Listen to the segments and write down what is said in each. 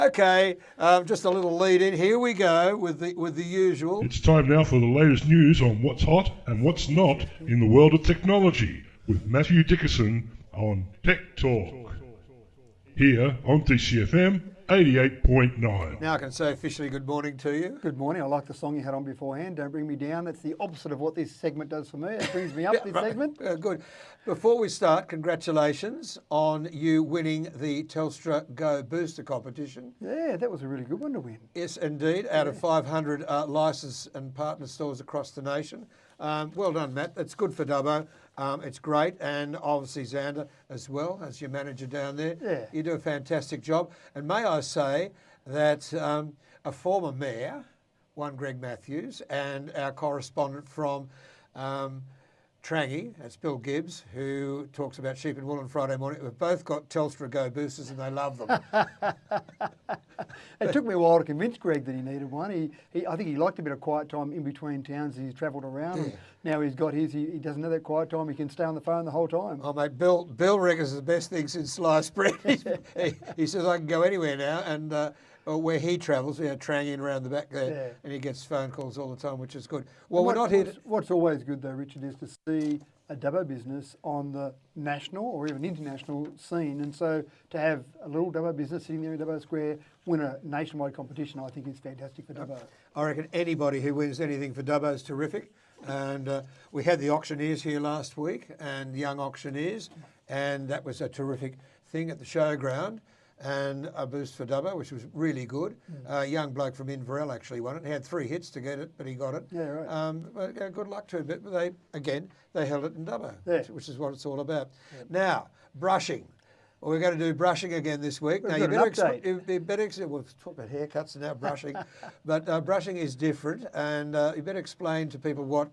Okay, just a little lead in. Here we go with the usual. It's time now for the latest news on what's hot and what's not in the world of technology with Matthew Dickerson on Tech Talk. Here on TCFM 88.9. Now I can say officially good morning to you. Good morning. I like the song you had on beforehand. Don't bring me down. That's the opposite of what this segment does for me. It brings me up, this segment. Good. Before we start, congratulations on you winning the Telstra Go Booster competition. Yeah, that was a really good one to win. Yes, indeed. Out of 500 licensed and partner stores across the nation. Well done, Matt. That's good for Dubbo. It's great, and obviously Xander as well as your manager down there. Yeah. You do a fantastic job. And may I say that a former mayor, one Greg Matthews, and our correspondent from Trangie, that's Bill Gibbs, who talks about sheep and wool on Friday morning. We've both got Telstra Go boosters and they love them. It took me a while to convince Greg that he needed one. I think he liked a bit of quiet time in between towns as he's travelled around. Yeah. And now he's got his, he doesn't have that quiet time. He can stay on the phone the whole time. Oh, mate, Bill reckons it's the best thing since sliced bread. he says I can go anywhere now, and where he travels, Trangie and around the back there, Yeah. and he gets phone calls all the time, which is good. Well, What- we're not here to... What's always good though, Richard, is to see a Dubbo business on the national or even international scene. And so to have a little Dubbo business sitting there in Dubbo Square win a nationwide competition, I think is fantastic for Dubbo. I reckon anybody who wins anything for Dubbo is terrific. And we had the auctioneers here last week, and young auctioneers, and that was a terrific thing at the showground. And a boost for Dubbo, which was really good. A young bloke from Inverell actually won it. He had 3 hits to get it, but he got it. Yeah, right. But, good luck to him. But they held it in Dubbo, Yeah. which is what it's all about. Now, brushing. Well, we're going to do brushing again this week. We've Now, got an update. you better we'll talk about haircuts and now brushing. But brushing is different, and you better explain to people what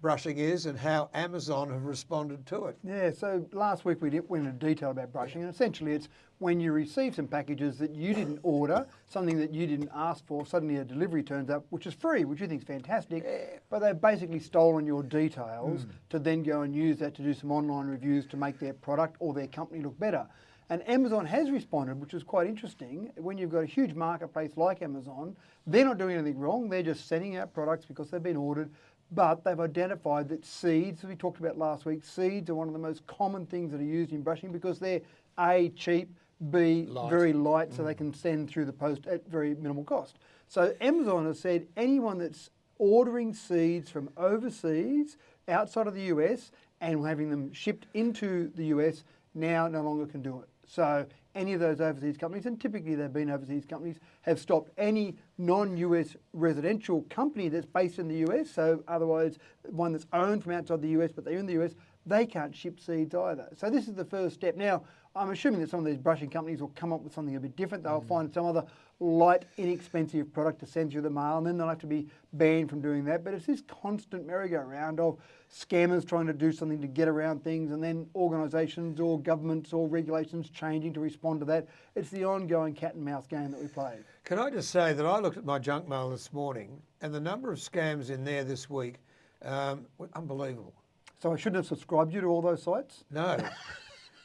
brushing is and how Amazon have responded to it. Yeah, so last week we went into detail about brushing, and essentially it's when you receive some packages that you didn't order, something that you didn't ask for, suddenly a delivery turns up, which is free, which you think is fantastic, but they've basically stolen your details to then go and use that to do some online reviews to make their product or their company look better. And Amazon has responded, which is quite interesting. When you've got a huge marketplace like Amazon, they're not doing anything wrong. They're just sending out products because they've been ordered. But they've identified that seeds, as we talked about last week, seeds are one of the most common things that are used in brushing because they're A, cheap, B, very light, so they can send through the post at very minimal cost. So Amazon has said anyone that's ordering seeds from overseas, outside of the US, and having them shipped into the US, now no longer can do it. So any of those overseas companies, and typically they've been overseas companies, have stopped any non-US residential company that's based in the US, so otherwise one that's owned from outside the US but they're in the US, they can't ship seeds either. So this is the first step. Now, I'm assuming that some of these brushing companies will come up with something a bit different. They'll find some other light, inexpensive product to send through the mail, and then they'll have to be banned from doing that. But it's this constant merry-go-round of scammers trying to do something to get around things, and then organisations or governments or regulations changing to respond to that. It's the ongoing cat and mouse game that we play. Can I just say that I looked at my junk mail this morning, and the number of scams in there this week were unbelievable. So I shouldn't have subscribed you to all those sites? No,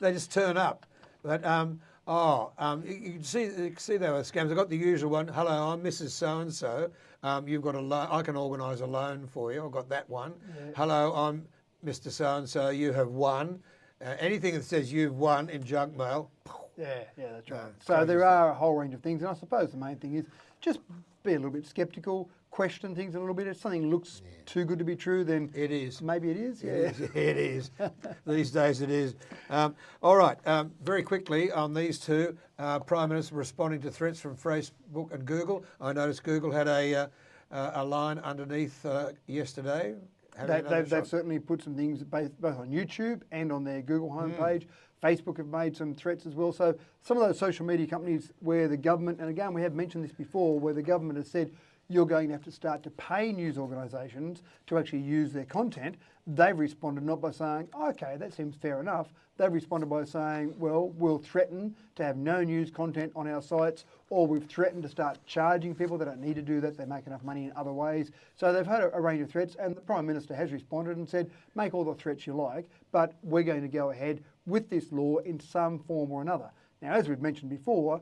they just turn up. But you can see there were scams. I got the usual one. Hello, I'm Mrs. So and So. You've got a loan. I can organise a loan for you. I've got that one. Yeah. Hello, I'm Mr. So and So. You have won. Anything that says you've won in junk mail. Yeah, that's right. So there are a whole range of things, and I suppose the main thing is just be a little bit sceptical, question things a little bit. If something looks too good to be true, then it is. Maybe it is. Yeah, it is. These days it is. All right. Very quickly on these two, Prime Minister responding to threats from Facebook and Google. I noticed Google had a line underneath yesterday. They've certainly put some things both on YouTube and on their Google homepage. Facebook have made some threats as well. So some of those social media companies where the government, and again, we have mentioned this before, where the government has said you're going to have to start to pay news organisations to actually use their content, they've responded not by saying, okay, that seems fair enough. They've responded by saying, well, we'll threaten to have no news content on our sites, or we've threatened to start charging people. They don't need to do that. They make enough money in other ways. So they've had a range of threats, and the Prime Minister has responded and said, make all the threats you like, but we're going to go ahead with this law in some form or another. Now, as we've mentioned before,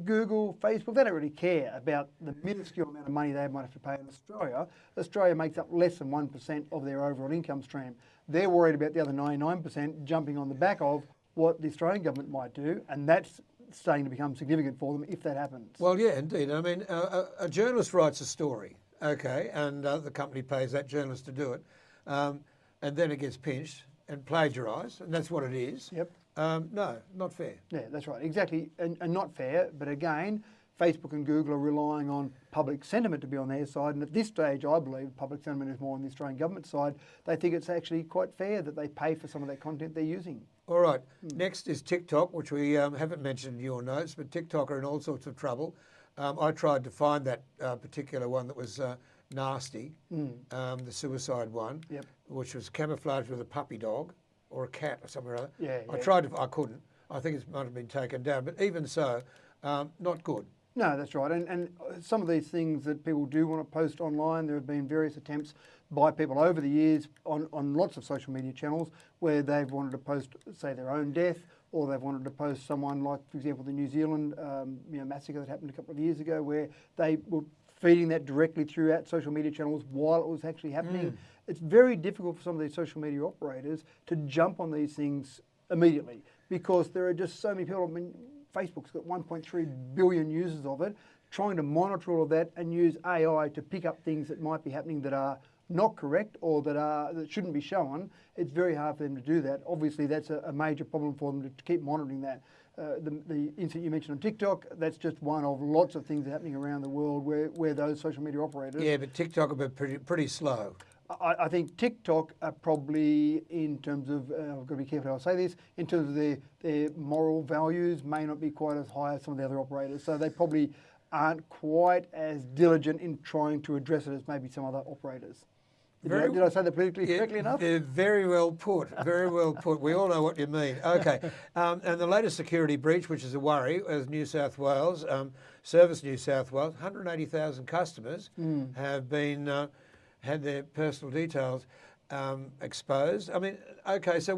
Google, Facebook, they don't really care about the minuscule amount of money they might have to pay in Australia. Australia makes up less than 1% of their overall income stream. They're worried about the other 99% jumping on the back of what the Australian government might do, and that's starting to become significant for them if that happens. Well, yeah, indeed. I mean, a journalist writes a story, okay, and the company pays that journalist to do it, and then it gets pinched and plagiarised, and that's what it is. Yep. No, not fair. Yeah, that's right, exactly, and not fair. But again, Facebook and Google are relying on public sentiment to be on their side, and at this stage, I believe public sentiment is more on the Australian government side. They think it's actually quite fair that they pay for some of that content they're using. All right, next is TikTok, which we haven't mentioned in your notes, but TikTok are in all sorts of trouble. I tried to find that particular one that was nasty, the suicide one, Yep. which was camouflaged with a puppy dog or a cat or something or other. Yeah, I yeah. tried to, I couldn't. I think it might have been taken down, but even so, not good. No, that's right. And some of these things that people do want to post online, there have been various attempts by people over the years on lots of social media channels where they've wanted to post, say, their own death, or they've wanted to post someone like, for example, the New Zealand massacre that happened a couple of years ago, where they were feeding that directly throughout social media channels while it was actually happening. It's very difficult for some of these social media operators to jump on these things immediately because there are just so many people. I mean, Facebook's got 1.3 billion users of it, trying to monitor all of that and use AI to pick up things that might be happening that are not correct or that shouldn't be shown. It's very hard for them to do that. Obviously, that's a major problem for them to keep monitoring that. The incident you mentioned on TikTok, that's just one of lots of things happening around the world where those social media operators... Yeah, but TikTok have been pretty slow. I think TikTok are probably, in terms of, I've got to be careful how I say this, in terms of their moral values, may not be quite as high as some of the other operators. So they probably aren't quite as diligent in trying to address it as maybe some other operators. Did I say that politically correctly enough? Very well put, very well put. We all know what you mean. Okay, and the latest security breach, which is a worry, as New South Wales, Service New South Wales, 180,000 customers have been... had their personal details exposed. I mean, okay, so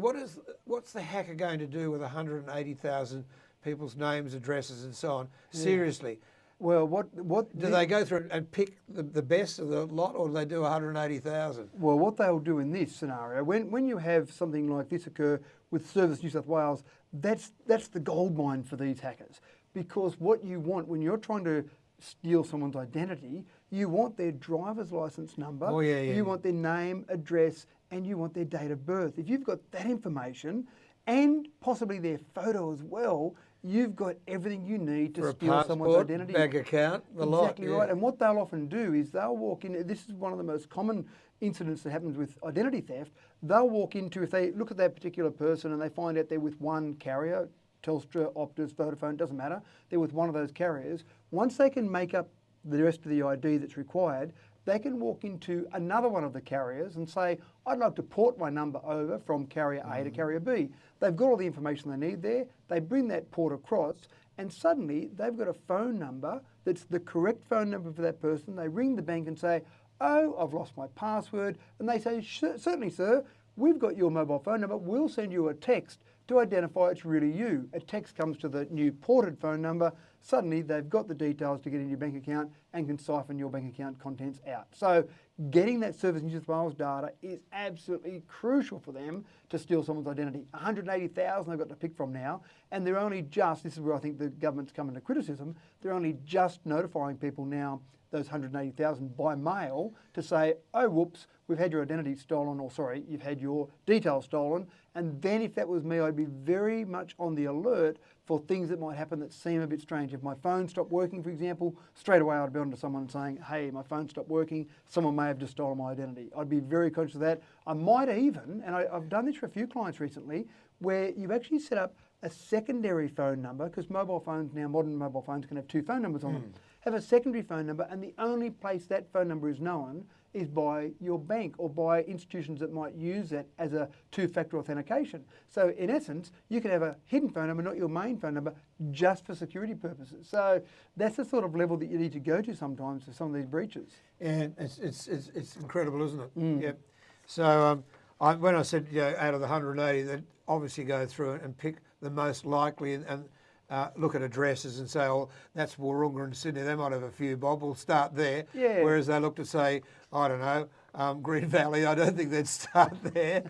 what's the hacker going to do with 180,000 people's names, addresses, and so on? Yeah. Seriously. Well, what do they go through and pick the best of the lot, or do they do 180,000? Well, what they'll do in this scenario, when you have something like this occur with Service New South Wales, that's the gold mine for these hackers, because what you want when you're trying to steal someone's identity, you want their driver's license number, you want their name, address, and you want their date of birth. If you've got that information and possibly their photo as well, you've got everything you need to steal someone's identity. Bank account, the lot. Exactly right. And what they'll often do is they'll walk in, this is one of the most common incidents that happens with identity theft, they'll walk into, if they look at that particular person and they find out they're with one carrier, Telstra, Optus, Vodafone, doesn't matter, they're with one of those carriers, once they can make up the rest of the ID that's required, they can walk into another one of the carriers and say, I'd like to port my number over from carrier A to carrier B. They've got all the information they need there, they bring that port across, and suddenly they've got a phone number that's the correct phone number for that person. They ring the bank and say, oh, I've lost my password. And they say, certainly, sir, we've got your mobile phone number. We'll send you a text to identify it's really you. A text comes to the new ported phone number. Suddenly, they've got the details to get in your bank account and can siphon your bank account contents out. So getting that Service New South Wales data is absolutely crucial for them to steal someone's identity. 180,000 they've got to pick from now, and they're only just, this is where I think the government's come into criticism, they're only just notifying people now, those 180,000 by mail, to say, oh, whoops, we've had your identity stolen, or sorry, you've had your details stolen. And then if that was me, I'd be very much on the alert for things that might happen that seem a bit strange. If my phone stopped working, for example, straight away I'd be on to someone saying, hey, my phone stopped working, someone may have just stolen my identity. I'd be very conscious of that. I might even, and I've done this for a few clients recently, where you actually set up a secondary phone number, because mobile phones now, modern mobile phones can have two phone numbers on them. Have a secondary phone number, and the only place that phone number is known is by your bank or by institutions that might use that as a two-factor authentication. So in essence, you can have a hidden phone number, not your main phone number, just for security purposes. So that's the sort of level that you need to go to sometimes for some of these breaches. And it's incredible, isn't it? Yep. So when I said, out of the 180, that obviously go through it and pick the most likely and look at addresses and say, oh, that's Wahroonga and Sydney, they might have a few bob, we'll start there. Yeah. Whereas they look to say, I don't know, Green Valley, I don't think they'd start there.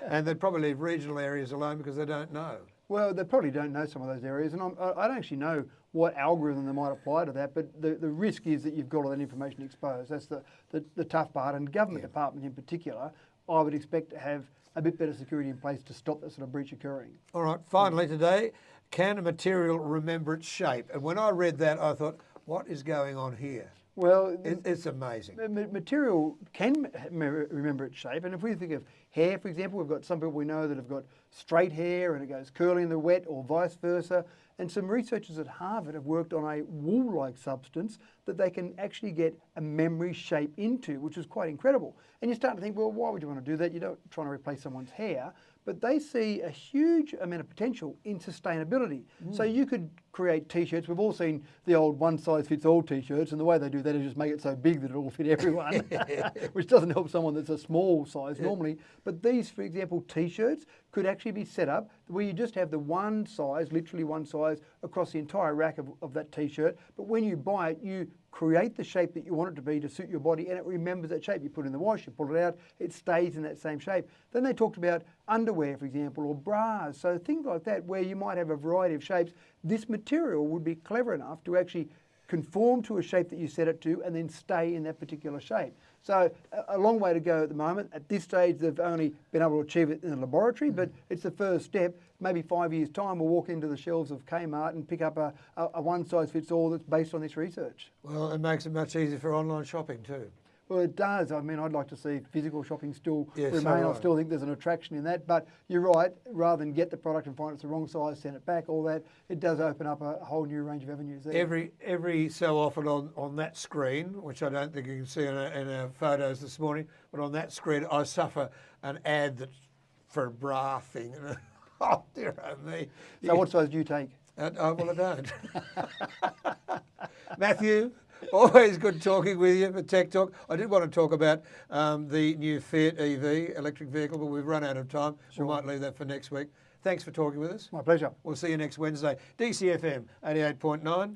And they'd probably leave regional areas alone because they don't know. Well, they probably don't know some of those areas, and I don't actually know what algorithm they might apply to that, but the risk is that you've got all that information exposed. That's the tough part, and government departments in particular, I would expect to have a bit better security in place to stop that sort of breach occurring. All right, finally today, can a material remember its shape? And when I read that, I thought, what is going on here? Well, It's amazing. Material can remember its shape, and if we think of hair, for example, we've got some people we know that have got straight hair and it goes curly in the wet, or vice versa. And some researchers at Harvard have worked on a wool-like substance that they can actually get a memory shape into, which is quite incredible. And you start to think, well, why would you want to do that? You're not trying to replace someone's hair. But they see a huge amount of potential in sustainability. So you could create T-shirts. We've all seen the old one-size-fits-all T-shirts, and the way they do that is just make it so big that it'll fit everyone, which doesn't help someone that's a small size normally. But these, for example, T-shirts could actually be set up where you just have the one size, literally one size, across the entire rack of that T-shirt. But when you buy it, you create the shape that you want it to be to suit your body, and it remembers that shape. You put it in the wash, you pull it out, it stays in that same shape. Then they talked about underwear, for example, or bras. So things like that where you might have a variety of shapes. This material would be clever enough to actually conform to a shape that you set it to and then stay in that particular shape. So a long way to go at the moment. At this stage, they've only been able to achieve it in the laboratory, but it's the first step. Maybe 5 years' time, we'll walk into the shelves of Kmart and pick up a one-size-fits-all that's based on this research. Well, it makes it much easier for online shopping too. Well, it does. I mean, I'd like to see physical shopping still Yes, remain. so I right. still think there's an attraction in that. But you're right. Rather than get the product and find it's the wrong size, send it back, all that, it does open up a whole new range of avenues there. Every so often on that screen, which I don't think you can see in our photos this morning, but on that screen I suffer an ad that's for a bra thing. Oh, dear oh me. So what size do you take? Well, I don't. Matthew, always good talking with you for Tech Talk. I did want to talk about the new Fiat EV, electric vehicle, but we've run out of time. Sure. We might leave that for next week. Thanks for talking with us. My pleasure. We'll see you next Wednesday. DCFM 88.9.